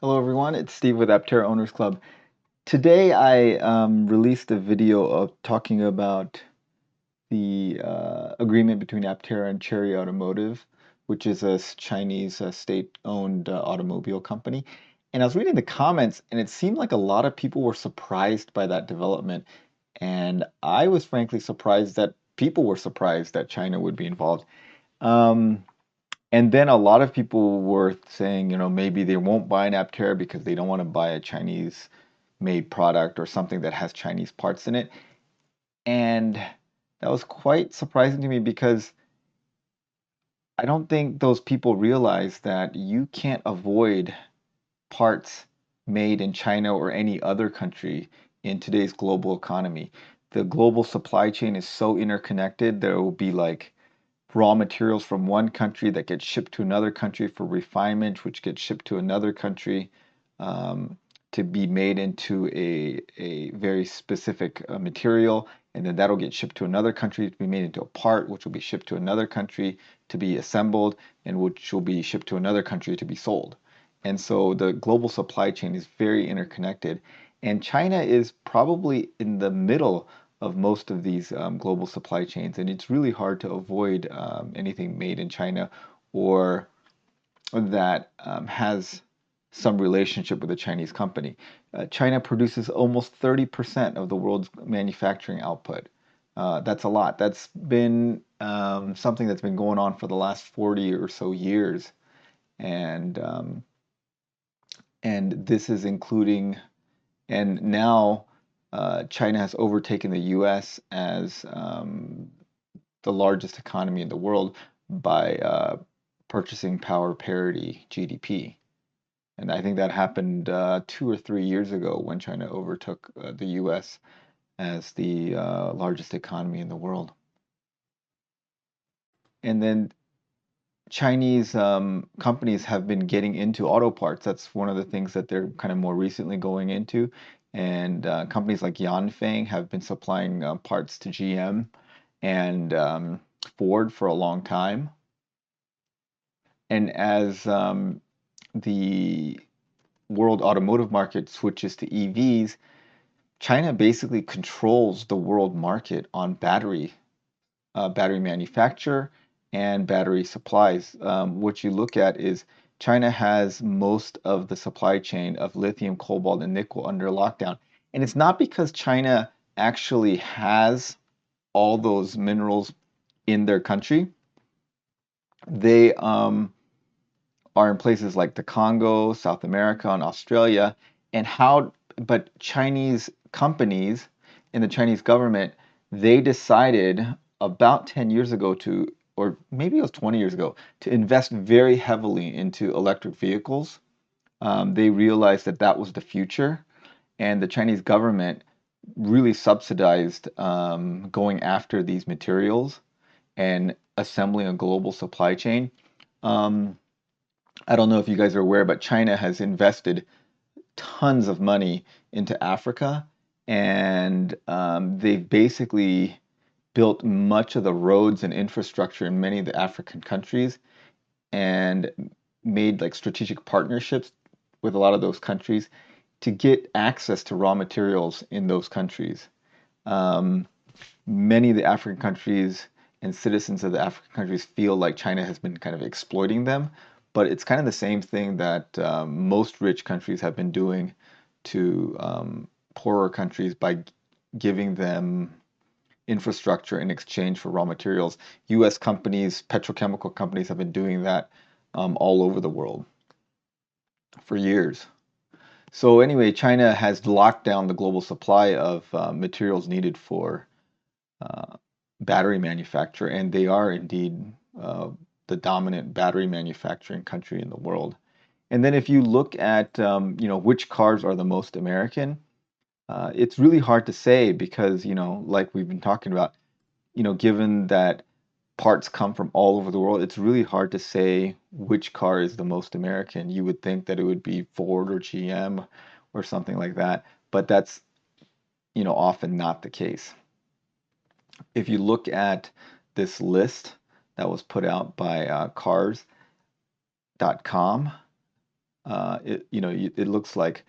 Hello everyone, it's Steve with Aptera Owners Club. Today I released a video of talking about the agreement between Aptera and Chery Automotive, which is a Chinese state-owned automobile company. And I was reading the comments, and it seemed like a lot of people were surprised by that development. And I was frankly surprised that people were surprised that China would be involved. Um, and then a lot of people were saying, maybe they won't buy an Aptera because they don't want to buy a Chinese made product or something that has Chinese parts in it. And that was quite surprising to me because I don't think those people realize that you can't avoid parts made in China or any other country in today's global economy. The global supply chain is so interconnected, there will be like raw materials from one country that get shipped to another country for refinement, which gets shipped to another country um, to be made into a very specific material. And then that'll get shipped to another country to be made into a part, which will be shipped to another country to be assembled, and which will be shipped to another country to be sold. And so the global supply chain is very interconnected. And China is probably in the middle of most of these global supply chains, and it's really hard to avoid anything made in China or that has some relationship with a Chinese company. China produces almost 30% of the world's manufacturing output. That's a lot. That's been something that's been going on for the last 40 or so years, and um, and this is including and now China has overtaken the US as the largest economy in the world by purchasing power parity GDP. And I think that happened 2 or 3 years ago when China overtook the US as the largest economy in the world. And then Chinese companies have been getting into auto parts. That's one of the things that they're kind of more recently going into. And companies like Yanfeng have been supplying parts to GM and Ford for a long time. And as the world automotive market switches to EVs, China basically controls the world market on battery manufacture and battery supplies. What you look at is China has most of the supply chain of lithium, cobalt, and nickel under lockdown. And it's not because China actually has all those minerals in their country. They are in places like the Congo, South America, and Australia. But Chinese companies and the Chinese government, they decided about 10 years ago or maybe it was 20 years ago, to invest very heavily into electric vehicles. They realized that that was the future, and the Chinese government really subsidized going after these materials and assembling a global supply chain. Um, I don't know if you guys are aware, but China has invested tons of money into Africa, and they've basically built much of the roads and infrastructure in many of the African countries and made like strategic partnerships with a lot of those countries to get access to raw materials in those countries. Um, Many of the African countries and citizens of the African countries feel like China has been kind of exploiting them, but it's kind of the same thing that most rich countries have been doing to poorer countries by giving them infrastructure in exchange for raw materials. U.S. companies, petrochemical companies, have been doing that all over the world for years. So anyway, China has locked down the global supply of materials needed for uh, battery manufacture, and they are indeed the dominant battery manufacturing country in the world. And then if you look at which cars are the most American, it's really hard to say because like we've been talking about, given that parts come from all over the world, it's really hard to say which car is the most American. You would think that it would be Ford or GM or something like that, but that's often not the case. If you look at this list that was put out by cars.com, It looks like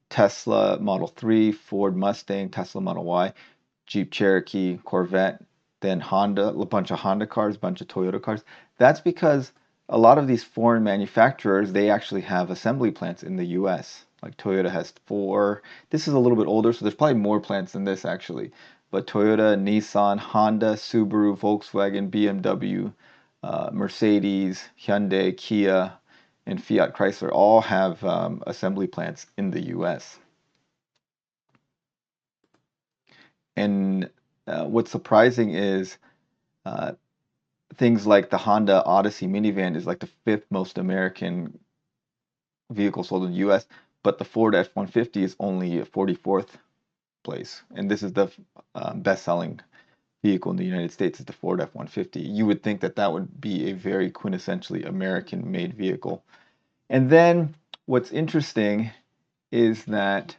Tesla Model 3, Ford Mustang, Tesla Model Y, Jeep Cherokee, Corvette, then Honda, a bunch of Honda cars, a bunch of Toyota cars. That's because a lot of these foreign manufacturers, they actually have assembly plants in the US. Like Toyota has four. This is a little bit older, so there's probably more plants than this actually. But Toyota, Nissan, Honda, Subaru, Volkswagen, BMW, Mercedes, Hyundai, Kia, and Fiat Chrysler all have assembly plants in the US. And what's surprising is uh, things like the Honda Odyssey minivan is like the fifth most American vehicle sold in the US, but the Ford F-150 is only 44th place. And this is the best-selling vehicle in the United States is the Ford F-150. You would think that that would be a very quintessentially American-made vehicle. And then what's interesting is that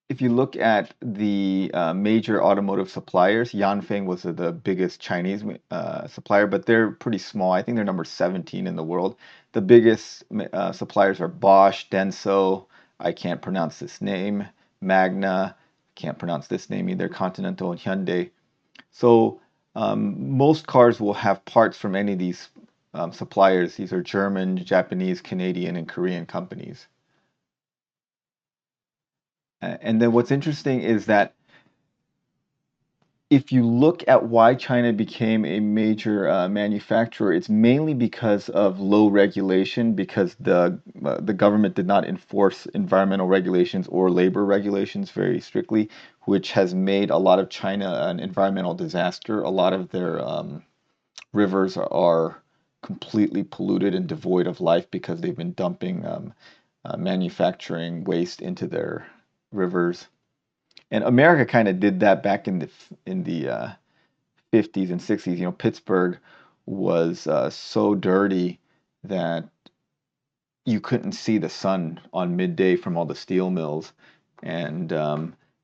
if you look at the major automotive suppliers, Yanfeng was the biggest Chinese supplier, but they're pretty small. I think they're number 17 in the world. The biggest suppliers are Bosch, Denso, I can't pronounce this name, Magna, can't pronounce this name either, Continental, and Hyundai. So most cars will have parts from any of these suppliers. These are German, Japanese, Canadian, and Korean companies. And then what's interesting is that if you look at why China became a major manufacturer, it's mainly because of low regulation, because the government did not enforce environmental regulations or labor regulations very strictly, which has made a lot of China an environmental disaster. A lot of their rivers are completely polluted and devoid of life because they've been dumping manufacturing waste into their rivers. And America kind of did that back in the 50s and 60s. You know, Pittsburgh was so dirty that you couldn't see the sun on midday from all the steel mills. And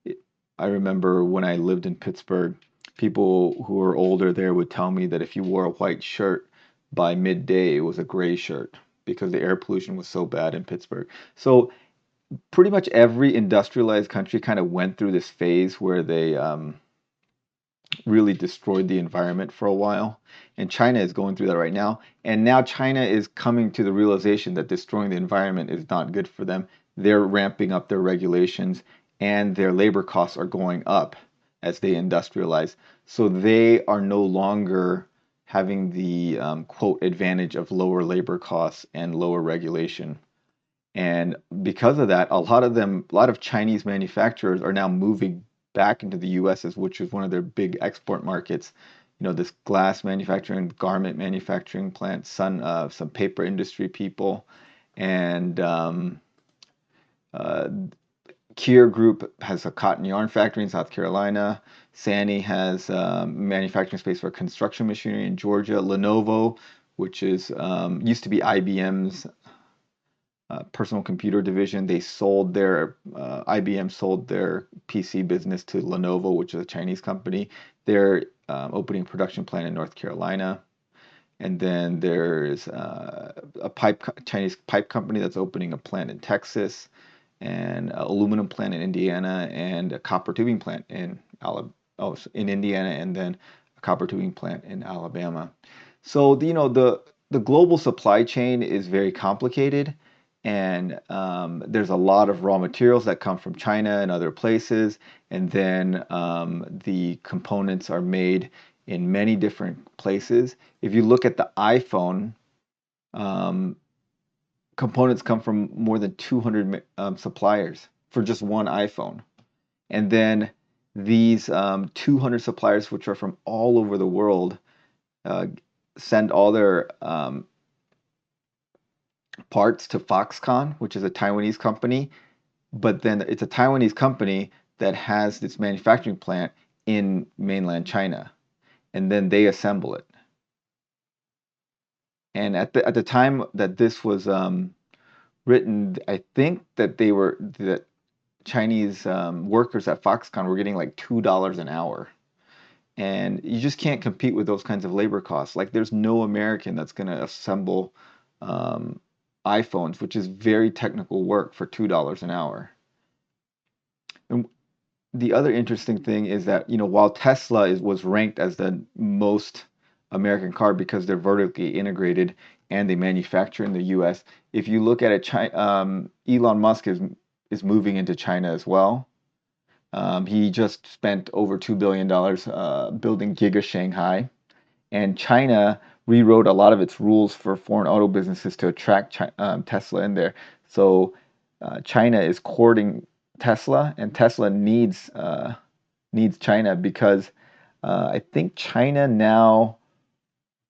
it, I remember when I lived in Pittsburgh, people who were older there would tell me that if you wore a white shirt by midday, it was a gray shirt because the air pollution was so bad in Pittsburgh. So pretty much every industrialized country kind of went through this phase where they really destroyed the environment for a while. And China is going through that right now. And now China is coming to the realization that destroying the environment is not good for them. They're ramping up their regulations and their labor costs are going up as they industrialize. So they are no longer having the quote advantage of lower labor costs and lower regulation. And because of that, a lot of Chinese manufacturers are now moving back into the US, which is one of their big export markets. You know, this glass manufacturing, garment manufacturing plant, some paper industry people, and uh, Kier Group has a cotton yarn factory in South Carolina. Sany has manufacturing space for construction machinery in Georgia. Lenovo, which is used to be IBM's personal computer division. They sold their IBM sold their PC business to Lenovo, which is a Chinese company. They're opening a production plant in North Carolina. And then there's Chinese pipe company that's opening a plant in Texas, and an aluminum plant in Indiana, and a copper tubing plant in in Indiana, and then a copper tubing plant in Alabama. So the global supply chain is very complicated, and there's a lot of raw materials that come from China and other places, and then the components are made in many different places. If you look at the iPhone, um, components come from more than 200 suppliers for just one iPhone. And then these 200 suppliers, which are from all over the world, uh, send all their parts to Foxconn, which is a Taiwanese company. But then it's a Taiwanese company that has its manufacturing plant in mainland China, and then they assemble it. And at the time that this was written, I think that that Chinese workers at Foxconn were getting like $2 an hour. And you just can't compete with those kinds of labor costs. Like there's no American that's going to assemble iPhones, which is very technical work for $2 an hour. And the other interesting thing is that, while Tesla was ranked as the most American car because they're vertically integrated and they manufacture in the US, if you look at it, Elon Musk is moving into China as well. He just spent over $2 billion building Giga Shanghai, and China rewrote a lot of its rules for foreign auto businesses to attract Tesla in there. So China is courting Tesla, and Tesla needs China because I think China now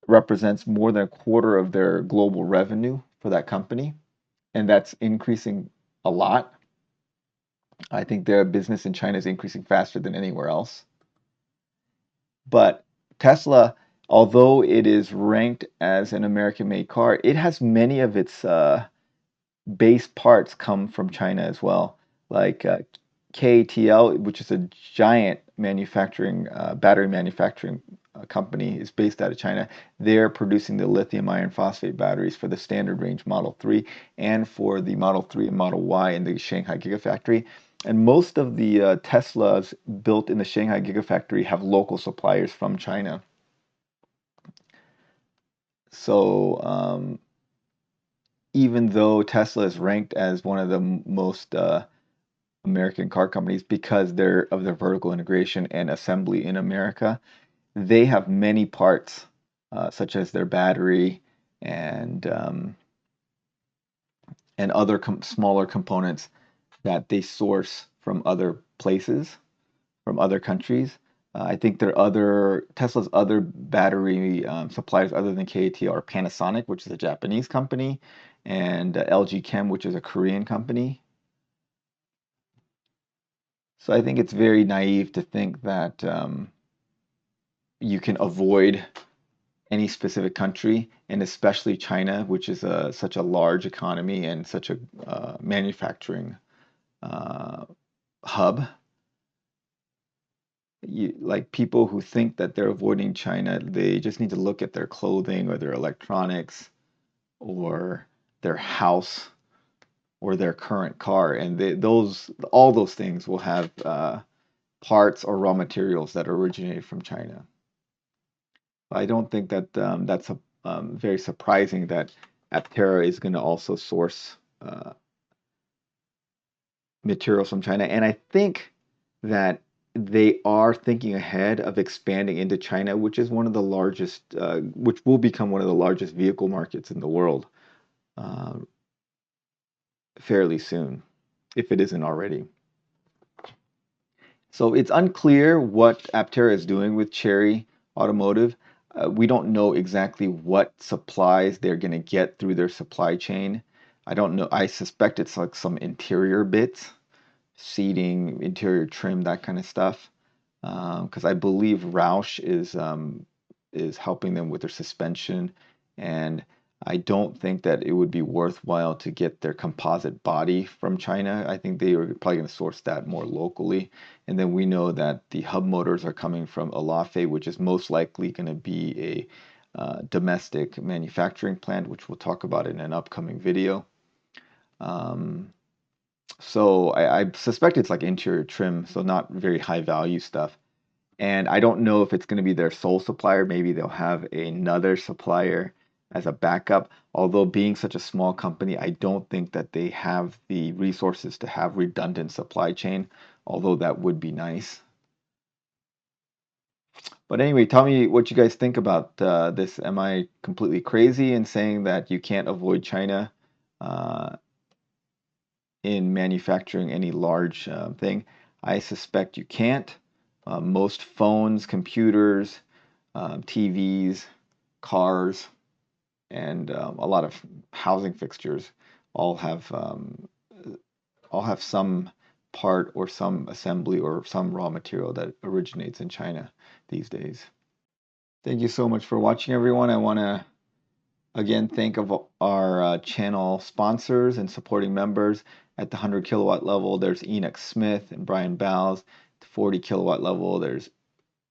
represents more than a quarter of their global revenue for that company, and that's increasing a lot. I think their business in China is increasing faster than anywhere else. But Tesla, although it is ranked as an American-made car, it has many of its base parts come from China as well. Like KATL, which is a giant battery manufacturing company, is based out of China. They're producing the lithium iron phosphate batteries for the standard range Model 3 and for the Model 3 and Model Y in the Shanghai Gigafactory. And most of the Teslas built in the Shanghai Gigafactory have local suppliers from China. So even though Tesla is ranked as one of the most American car companies because they're of their vertical integration and assembly in America, they have many parts, such as their battery and other smaller components that they source from other places, from other countries. I think Tesla's other battery suppliers other than KAT are Panasonic, which is a Japanese company, and LG Chem, which is a Korean company. So I think it's very naive to think that you can avoid any specific country, and especially China, which is such a large economy and such a manufacturing hub. Like people who think that they're avoiding China, they just need to look at their clothing or their electronics or their house or their current car, and all those things will have parts or raw materials that originated from China. I don't think that that's very surprising that Aptera is going to also source materials from China. And I think that they are thinking ahead of expanding into China, which is one of the largest, which will become one of the largest vehicle markets in the world uh, fairly soon, if it isn't already. So it's unclear what Aptera is doing with Chery Automotive. We don't know exactly what supplies they're going to get through their supply chain. I don't know. I suspect it's like some interior bits, seating, interior trim, that kind of stuff. Because I believe Roush is helping them with their suspension, and I don't think that it would be worthwhile to get their composite body from China. I think they are probably going to source that more locally. And then we know that the hub motors are coming from Alafe, which is most likely going to be a domestic manufacturing plant, which we'll talk about in an upcoming video. So I suspect it's like interior trim, so not very high value stuff. And I don't know if it's going to be their sole supplier. Maybe they'll have another supplier as a backup. Although being such a small company, I don't think that they have the resources to have redundant supply chain, although that would be nice. But anyway, tell me what you guys think about this. Am I completely crazy in saying that you can't avoid China uh, in manufacturing any large thing? I suspect you can't. Most phones, computers, TVs, cars, and a lot of housing fixtures all have um, all have some part or some assembly or some raw material that originates in China these days. Thank you so much for watching, everyone. I want to again thank of our channel sponsors and supporting members. At the 100 kilowatt level, there's Enoch Smith and Brian Bowles. The 40 kilowatt level, there's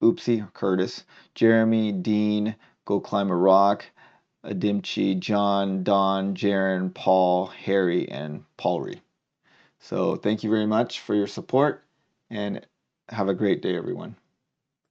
Oopsie, Curtis, Jeremy, Dean, Go Climb a Rock, Adimchi, John, Don, Jaron, Paul, Harry, and Paulry. So thank you very much for your support and have a great day, everyone.